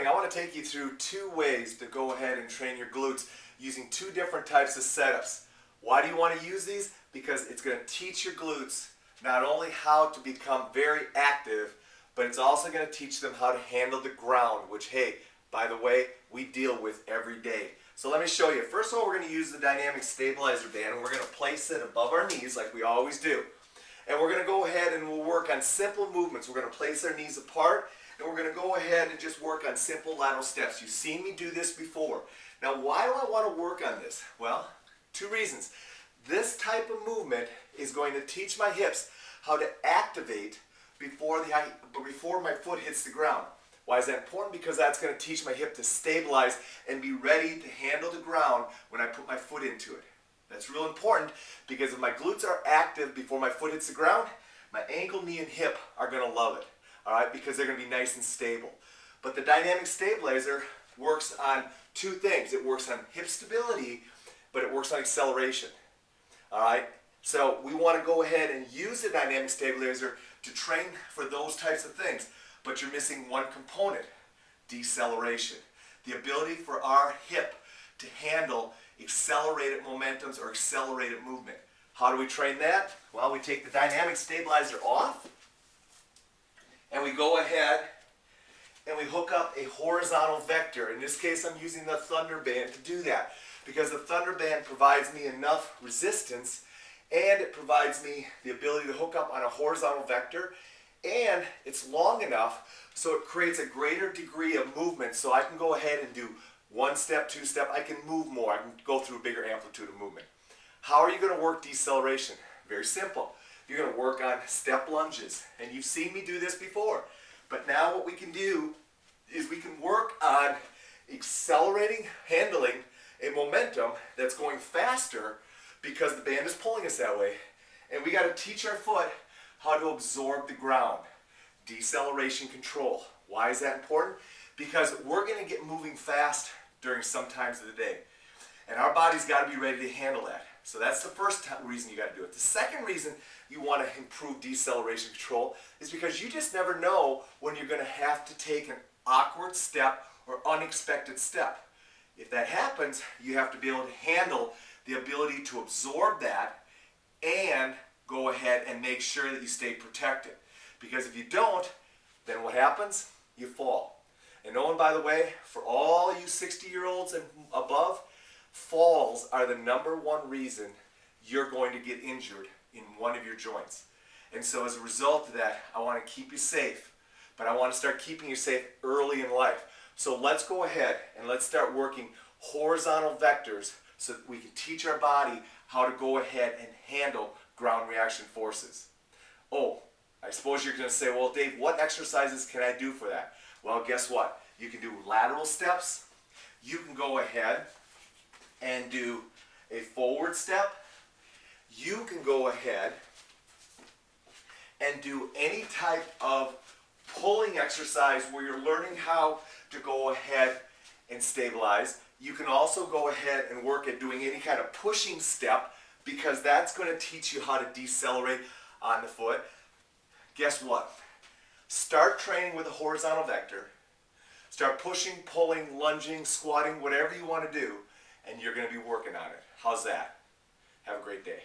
training, I want to take you through two ways to go ahead and train your glutes using two different types of setups. Why do you want to use these? Because it's going to teach your glutes not only how to become very active, but it's also going to teach them how to handle the ground, which, hey, by the way, we deal with every day. So let me show you. First of all, we're going to use the dynamic stabilizer band, and we're going to place it above our knees like we always do. And we're going to go ahead and we'll work on simple movements. We're going to place our knees apart, and we're going to go ahead and just work on simple lateral steps. You've seen me do this before. Now, why do I want to work on this? Well, two reasons. This type of movement is going to teach my hips how to activate before my foot hits the ground. Why is that important? Because that's going to teach my hip to stabilize and be ready to handle the ground when I put my foot into it. That's real important because if my glutes are active before my foot hits the ground, my ankle, knee, and hip are going to love it. All right, because they're going to be nice and stable. But the dynamic stabilizer works on two things. It works on hip stability, but it works on acceleration. All right, so we want to go ahead and use the dynamic stabilizer to train for those types of things. But you're missing one component: deceleration. The ability for our hip to handle accelerated momentums or accelerated movement. How do we train that? Well, we take the dynamic stabilizer off, and we go ahead and we hook up a horizontal vector. In this case, I'm using the Thunder Band to do that because the Thunder Band provides me enough resistance, and it provides me the ability to hook up on a horizontal vector, and it's long enough so it creates a greater degree of movement, so I can go ahead and do one step, two step. I can move more. I can go through a bigger amplitude of movement. How are you going to work deceleration? Very simple. You're going to work on step lunges, and you've seen me do this before. But now what we can do is we can work on accelerating, handling a momentum that's going faster because the band is pulling us that way. And we got to teach our foot how to absorb the ground. Deceleration control. Why is that important? Because we're going to get moving fast during some times of the day. And our body's got to be ready to handle that. So that's the first reason you got to do it. The second reason you want to improve deceleration control is because you just never know when you're going to have to take an awkward step or unexpected step. If that happens, you have to be able to handle the ability to absorb that and go ahead and make sure that you stay protected. Because if you don't, then what happens? You fall. And oh, and by the way, for all you 60-year-olds and above, falls are the #1 reason you're going to get injured in one of your joints. And so as a result of that, I want to keep you safe, but I want to start keeping you safe early in life. So let's go ahead and let's start working horizontal vectors so that we can teach our body how to go ahead and handle ground reaction forces. Oh, I suppose you're going to say, well, Dave, what exercises can I do for that? Well, guess what? You can do lateral steps. You can go ahead and do a forward step. You can go ahead and do any type of pulling exercise where you're learning how to go ahead and stabilize. You can also go ahead and work at doing any kind of pushing step because that's going to teach you how to decelerate on the foot. Guess what? Start training with a horizontal vector. Start pushing, pulling, lunging, squatting, whatever you want to do, and you're going to be working on it. How's that? Have a great day.